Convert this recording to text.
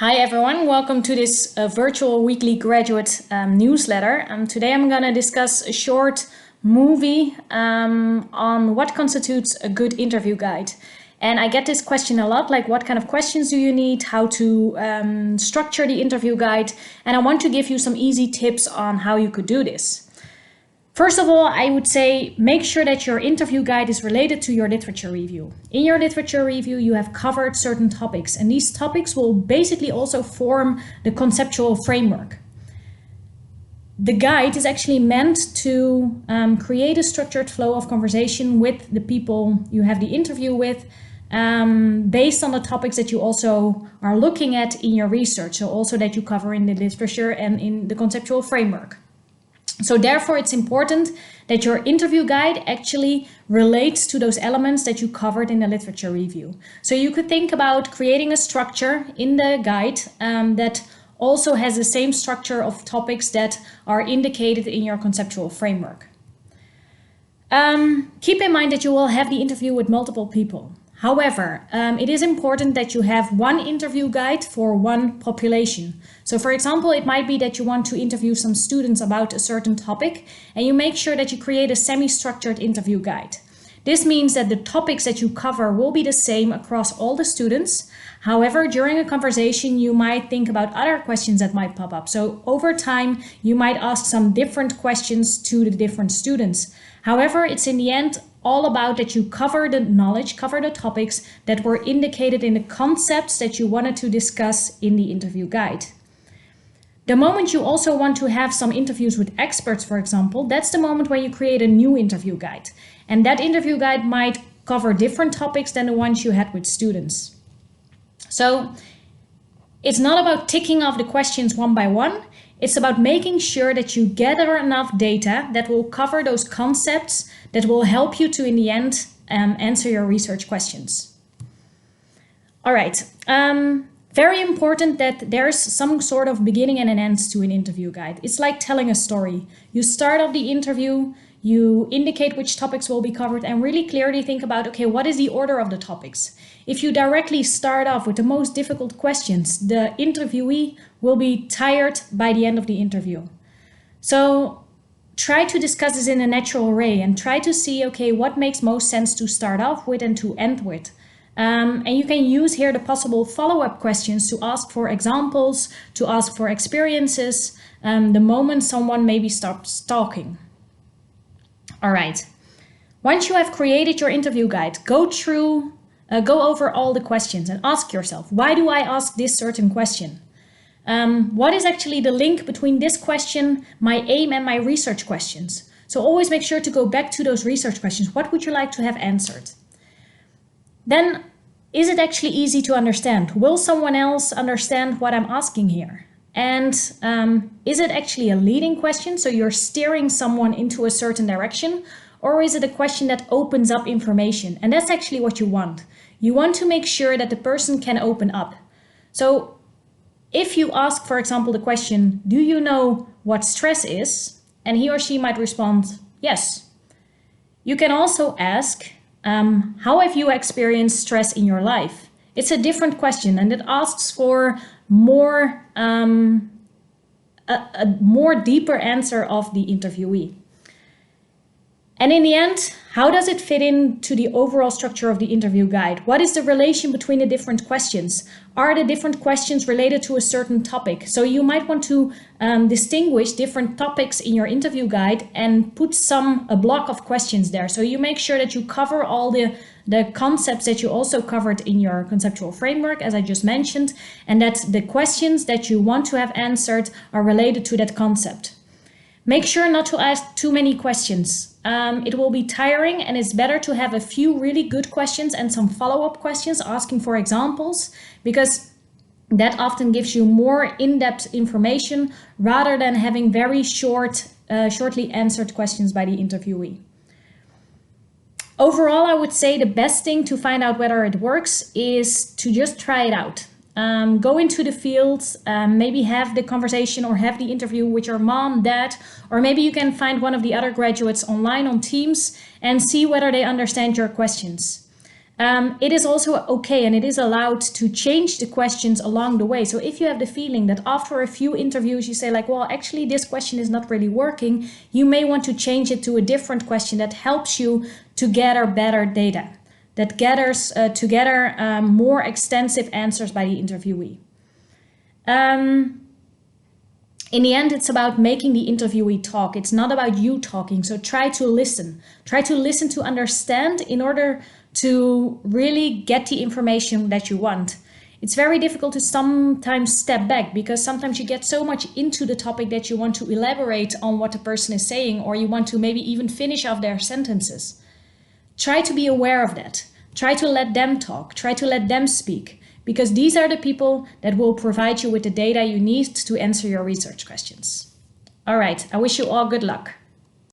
Hi everyone, welcome to this virtual weekly graduate newsletter. Today I'm going to discuss a short movie on what constitutes a good interview guide. And I get this question a lot, like what kind of questions do you need, how to structure the interview guide, and I want to give you some easy tips on how you could do this. First of all, I would say make sure that your interview guide is related to your literature review. In your literature review, you have covered certain topics, and these topics will basically also form the conceptual framework. The guide is actually meant to create a structured flow of conversation with the people you have the interview with, based on the topics that you also are looking at in your research, so also that you cover in the literature and in the conceptual framework. So therefore, it's important that your interview guide actually relates to those elements that you covered in the literature review. So you could think about creating a structure in the guide that also has the same structure of topics that are indicated in your conceptual framework. Keep in mind that you will have the interview with multiple people. However, it is important that you have one interview guide for one population. So for example, it might be that you want to interview some students about a certain topic, and you make sure that you create a semi-structured interview guide. This means that the topics that you cover will be the same across all the students. However, during a conversation, you might think about other questions that might pop up. So over time, you might ask some different questions to the different students. However, it's in the end all about that you cover the knowledge, cover the topics that were indicated in the concepts that you wanted to discuss in the interview guide. The moment you also want to have some interviews with experts, for example, that's the moment when you create a new interview guide. And that interview guide might cover different topics than the ones you had with students. So it's not about ticking off the questions one by one. It's about making sure that you gather enough data that will cover those concepts that will help you to, in the end, answer your research questions. All right. Very important that there's some sort of beginning and an end to an interview guide. It's like telling a story. You start off the interview, you indicate which topics will be covered, and really clearly think about, okay, what is the order of the topics? If you directly start off with the most difficult questions, the interviewee will be tired by the end of the interview. So try to discuss this in a natural way and try to see, okay, what makes most sense to start off with and to end with. And you can use here the possible follow-up questions to ask for examples, to ask for experiences, the moment someone maybe stops talking. All right. Once you have created your interview guide, go over all the questions and ask yourself, why do I ask this certain question? What is actually the link between this question, my aim, and my research questions? So always make sure to go back to those research questions. What would you like to have answered? Then, is it actually easy to understand? Will someone else understand what I'm asking here? And is it actually a leading question? So you're steering someone into a certain direction, or is it a question that opens up information? And that's actually what you want. You want to make sure that the person can open up. So if you ask, for example, the question, do you know what stress is? And he or she might respond, yes. You can also ask, how have you experienced stress in your life? It's a different question, and it asks for more, a more deeper answer of the interviewee. And in the end, how does it fit into the overall structure of the interview guide? What is the relation between the different questions? Are the different questions related to a certain topic? So you might want to distinguish different topics in your interview guide and put a block of questions there. So you make sure that you cover all the concepts that you also covered in your conceptual framework, as I just mentioned, and that the questions that you want to have answered are related to that concept. Make sure not to ask too many questions. It will be tiring, and it's better to have a few really good questions and some follow-up questions asking for examples, because that often gives you more in-depth information rather than having very shortly answered questions by the interviewee. Overall, I would say the best thing to find out whether it works is to just try it out. Go into the field, maybe have the conversation or have the interview with your mom, dad, or maybe you can find one of the other graduates online on Teams and see whether they understand your questions. It is also okay and it is allowed to change the questions along the way. So if you have the feeling that after a few interviews you say like, well, actually this question is not really working, you may want to change it to a different question that helps you to gather better data, that gathers together more extensive answers by the interviewee. In the end, it's about making the interviewee talk. It's not about you talking. So try to listen. Try to listen to understand in order to really get the information that you want. It's very difficult to sometimes step back because sometimes you get so much into the topic that you want to elaborate on what the person is saying, or you want to maybe even finish off their sentences. Try to be aware of that. Try to let them talk. Try to let them speak. Because these are the people that will provide you with the data you need to answer your research questions. All right, I wish you all good luck.